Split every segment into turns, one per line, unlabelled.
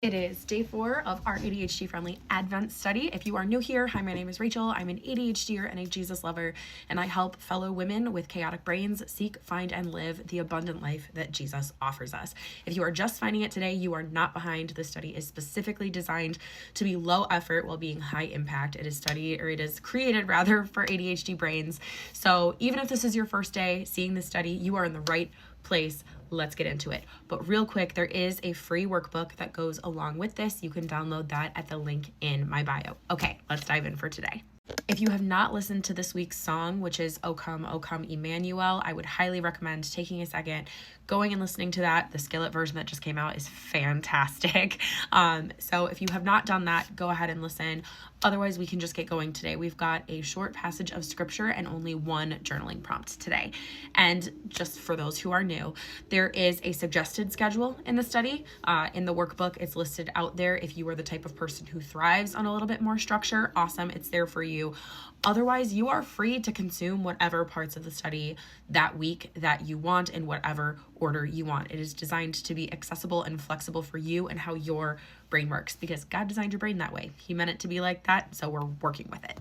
It is day 4 of our ADHD friendly Advent study. If you are new here, hi, my name is Rachel. I'm an ADHDer and a Jesus lover, and I help fellow women with chaotic brains seek, find, and live the abundant life that Jesus offers us. If you are just finding it today, you are not behind. This study is specifically designed to be low effort while being high impact. It is created for ADHD brains. So even if this is your first day seeing this study, you are in the right place. Let's get into it. But real quick, there is a free workbook that goes along with this. You can download that at the link in my bio. Okay, let's dive in for today. If you have not listened to this week's song, which is O Come, Emmanuel, I would highly recommend taking a second, going and listening to that. The Skillet version that just came out is fantastic. So if you have not done that, go ahead and listen. Otherwise, we can just get going today. We've got a short passage of scripture and only one journaling prompt today. And just for those who are new, there is a suggested schedule in the study. In the workbook, it's listed out there. If you are the type of person who thrives on a little bit more structure, awesome, it's there for you. Otherwise, you are free to consume whatever parts of the study that week that you want in whatever order you want. It is designed to be accessible and flexible for you and how your brain works, because God designed your brain that way. He meant it to be like that, so we're working with it.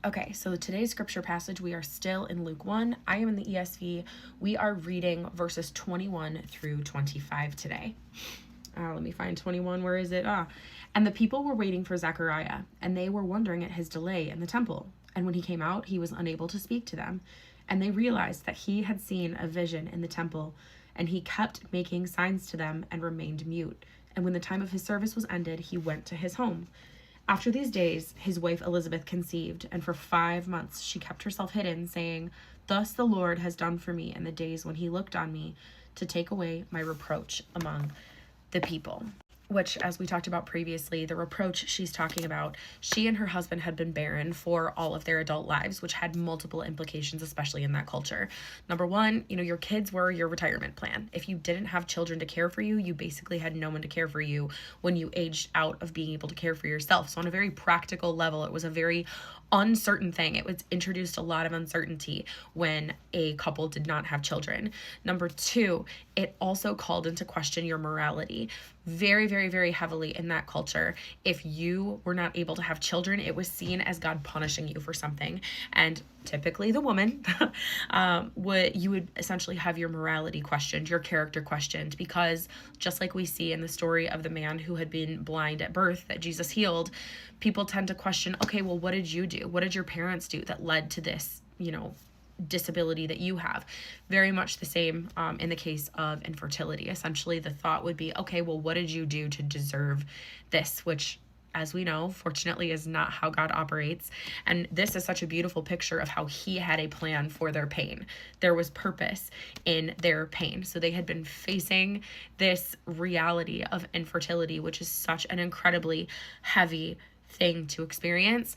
Okay, so today's scripture passage, we are still in Luke 1. I am in the ESV. We are reading verses 21 through 25 today. Let me find 21. Where is it? And the people were waiting for Zechariah, and they were wondering at his delay in the temple. And when he came out, he was unable to speak to them. And they realized that he had seen a vision in the temple, and he kept making signs to them and remained mute. And when the time of his service was ended, he went to his home. After these days, his wife Elizabeth conceived, and for 5 months she kept herself hidden, saying, "Thus the Lord has done for me in the days when he looked on me to take away my reproach among the people." Which, as we talked about previously, the reproach she's talking about, she and her husband had been barren for all of their adult lives, which had multiple implications, especially in that culture. Number one, your kids were your retirement plan. If you didn't have children to care for you, you basically had no one to care for you when you aged out of being able to care for yourself. So on a very practical level, it was a very uncertain thing. It was introduced a lot of uncertainty when a couple did not have children. Number two, it also called into question your morality very, very, very heavily in that culture. If you were not able to have children, it was seen as God punishing you for something. And typically the woman, you would essentially have your morality questioned, your character questioned, because just like we see in the story of the man who had been blind at birth that Jesus healed, people tend to question, okay, well, what did you do? What did your parents do that led to this, disability that you have? Very much the same in the case of infertility. Essentially, the thought would be, okay, well, what did you do to deserve this? Which, as we know, fortunately is not how God operates. And this is such a beautiful picture of how he had a plan for their pain. There was purpose in their pain. So they had been facing this reality of infertility, which is such an incredibly heavy thing to experience.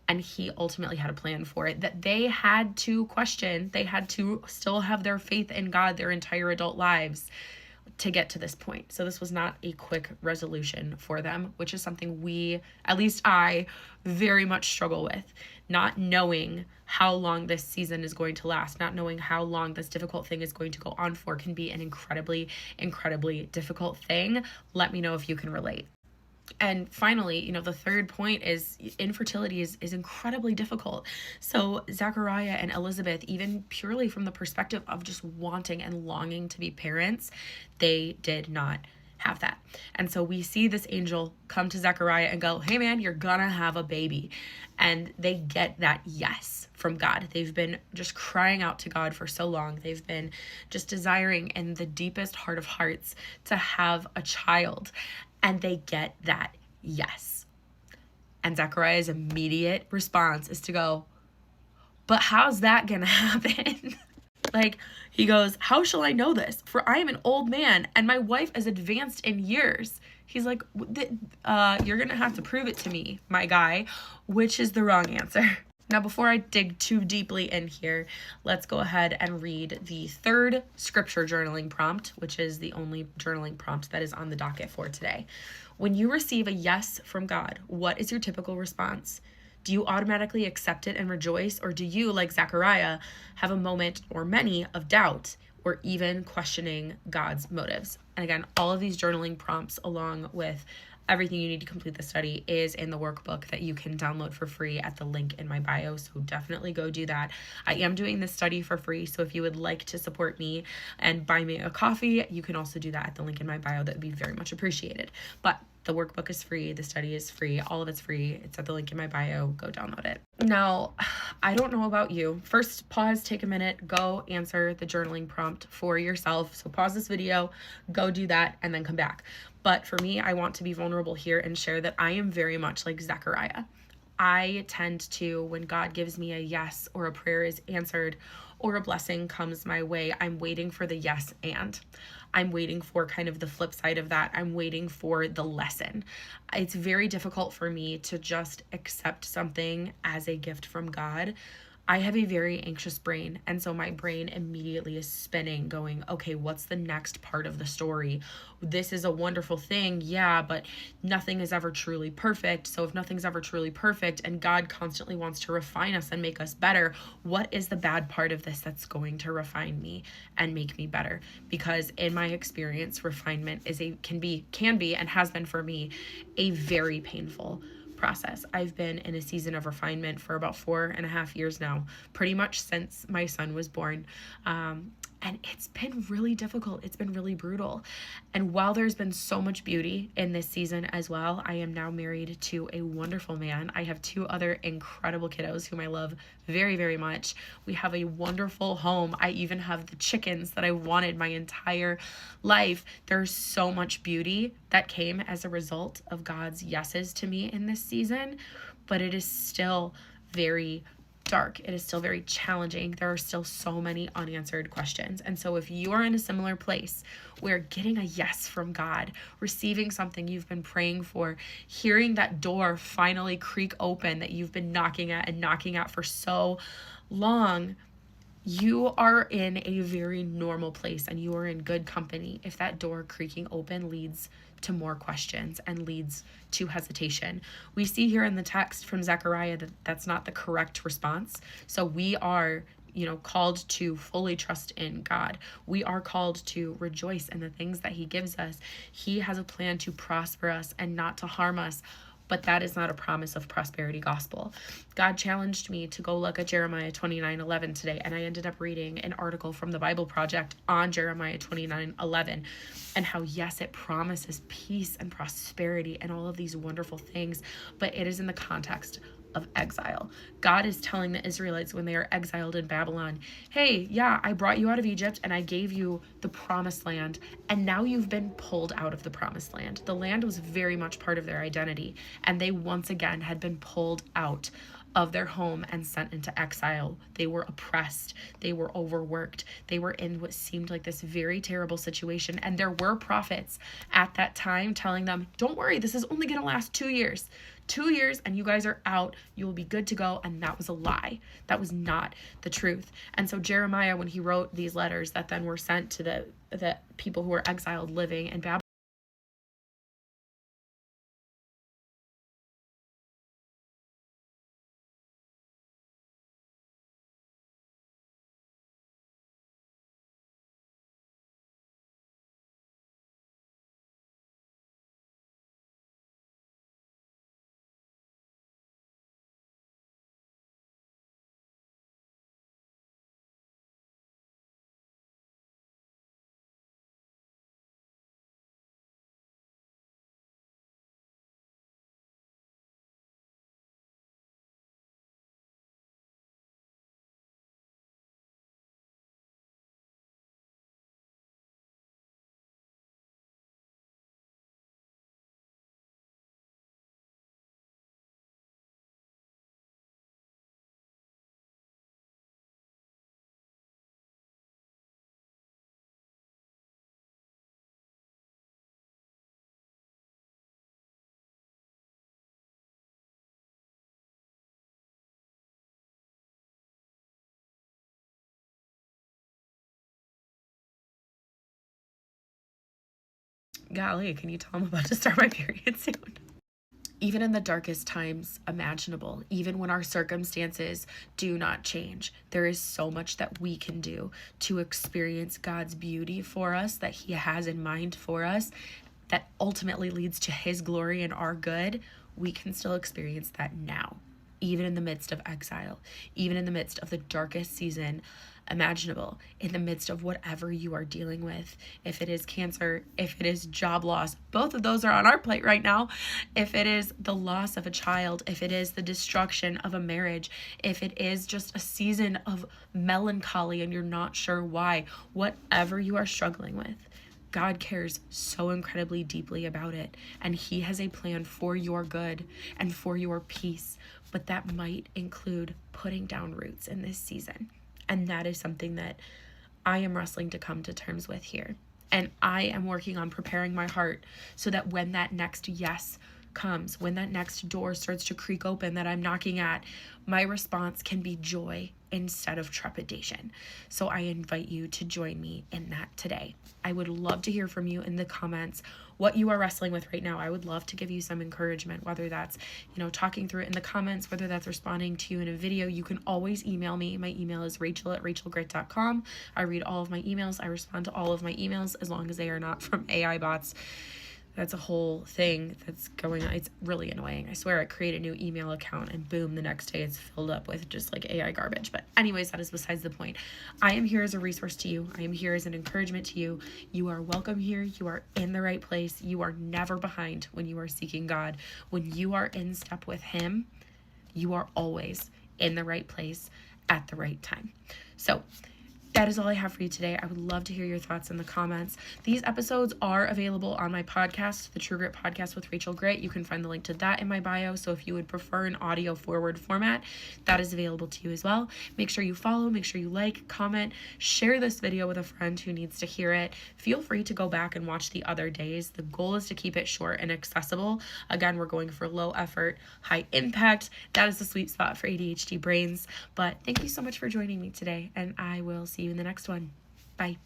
And he ultimately had a plan for it that they had to question. They had to still have their faith in God their entire adult lives to get to this point. So this was not a quick resolution for them, which is something at least I, very much struggle with. Not knowing how long this season is going to last, not knowing how long this difficult thing is going to go on for can be an incredibly, incredibly difficult thing. Let me know if you can relate. And finally, the third point is infertility is incredibly difficult. So Zechariah and Elizabeth, even purely from the perspective of just wanting and longing to be parents, they did not have that. And so we see this angel come to Zechariah and go, "Hey man, you're gonna have a baby." And they get that yes from God. They've been just crying out to God for so long. They've been just desiring in the deepest heart of hearts to have a child. And they get that yes. And Zechariah's immediate response is to go, "But how's that gonna happen?" He goes, "How shall I know this? For I am an old man and my wife is advanced in years." He's like, "You're gonna have to prove it to me, my guy," which is the wrong answer. Now, before I dig too deeply in here, let's go ahead and read the third scripture journaling prompt, which is the only journaling prompt that is on the docket for today. When you receive a yes from God, what is your typical response? Do you automatically accept it and rejoice, or do you, like Zechariah, have a moment or many of doubt or even questioning God's motives? And again, all of these journaling prompts, along with everything you need to complete the study, is in the workbook that you can download for free at the link in my bio. So definitely go do that. I am doing this study for free. So if you would like to support me and buy me a coffee, you can also do that at the link in my bio. That would be very much appreciated. But the workbook is free. The study is free. All of it's free. It's at the link in my bio. Go download it. Now, I don't know about you. First, pause, take a minute, go answer the journaling prompt for yourself. So pause this video, go do that, and then come back. But for me, I want to be vulnerable here and share that I am very much like Zechariah. I tend to, when God gives me a yes, or a prayer is answered, or a blessing comes my way, I'm waiting for the yes and. I'm waiting for kind of the flip side of that. I'm waiting for the lesson. It's very difficult for me to just accept something as a gift from God. I have a very anxious brain, and so my brain immediately is spinning, going, okay, what's the next part of the story? This is a wonderful thing, yeah, but nothing is ever truly perfect. So if nothing's ever truly perfect and God constantly wants to refine us and make us better, what is the bad part of this that's going to refine me and make me better? Because in my experience, refinement can be and has been for me a very painful process. I've been in a season of refinement for about 4.5 years now, pretty much since my son was born. And it's been really difficult. It's been really brutal. And while there's been so much beauty in this season as well, I am now married to a wonderful man. I have 2 other incredible kiddos whom I love very, very much. We have a wonderful home. I even have the chickens that I wanted my entire life. There's so much beauty that came as a result of God's yeses to me in this season, but it is still very dark. It is still very challenging. There are still so many unanswered questions. And so if you are in a similar place where getting a yes from God, receiving something you've been praying for, hearing that door finally creak open that you've been knocking at for so long, you are in a very normal place and you are in good company if that door creaking open leads to more questions and leads to hesitation. We see here in the text from Zechariah that that's not the correct response. So we are, called to fully trust in God. We are called to rejoice in the things that He gives us. He has a plan to prosper us and not to harm us. But that is not a promise of prosperity gospel. God challenged me to go look at Jeremiah 29:11 today, and I ended up reading an article from the Bible Project on Jeremiah 29:11 and how, yes, it promises peace and prosperity and all of these wonderful things, but it is in the context of exile. God is telling the Israelites when they are exiled in Babylon, hey, yeah, I brought you out of Egypt and I gave you the promised land, and now you've been pulled out of the promised land. The land was very much part of their identity, and they once again had been pulled out of their home and sent into exile. They were oppressed. They were overworked. They were in what seemed like this very terrible situation. And there were prophets at that time telling them, don't worry, this is only going to last 2 years. 2 years and you guys are out. You will be good to go. And that was a lie. That was not the truth. And so Jeremiah, when he wrote these letters that then were sent to the people who were exiled living in Babylon, golly, can you tell I'm about to start my period soon? even in the darkest times imaginable, even when our circumstances do not change, there is so much that we can do to experience God's beauty for us, that He has in mind for us, that ultimately leads to His glory and our good. We can still experience that now, even in the midst of exile, even in the midst of the darkest season imaginable, in the midst of whatever you are dealing with. If it is cancer, if it is job loss, both of those are on our plate right now. If it is the loss of a child, if it is the destruction of a marriage, if it is just a season of melancholy and you're not sure why, whatever you are struggling with, God cares so incredibly deeply about it, and He has a plan for your good and for your peace, but that might include putting down roots in this season. And that is something that I am wrestling to come to terms with here. And I am working on preparing my heart so that when that next yes comes, when that next door starts to creak open that I'm knocking at, my response can be joy instead of trepidation. So I invite you to join me in that today. I would love to hear from you in the comments what you are wrestling with right now. I would love to give you some encouragement, whether that's, talking through it in the comments, whether that's responding to you in a video. You can always email me. My email is rachel@rachelgrit.com. I read all of my emails. I respond to all of my emails as long as they are not from AI bots. That's a whole thing that's going on. It's really annoying. I swear I create a new email account and boom, the next day it's filled up with just like AI garbage. But anyways, that is besides the point. I am here as a resource to you. I am here as an encouragement to you. You are welcome here. You are in the right place. You are never behind when you are seeking God. When you are in step with Him, you are always in the right place at the right time. So that is all I have for you today. I would love to hear your thoughts in the comments. These episodes are available on my podcast, the True Grit Podcast with Rachel Grit. You can find the link to that in my bio. So if you would prefer an audio forward format, that is available to you as well. Make sure you follow, make sure you like, comment, share this video with a friend who needs to hear it. Feel free to go back and watch the other days. The goal is to keep it short and accessible. Again, we're going for low effort, high impact. That is the sweet spot for ADHD brains. But thank you so much for joining me today, and I will see you in the next one. Bye.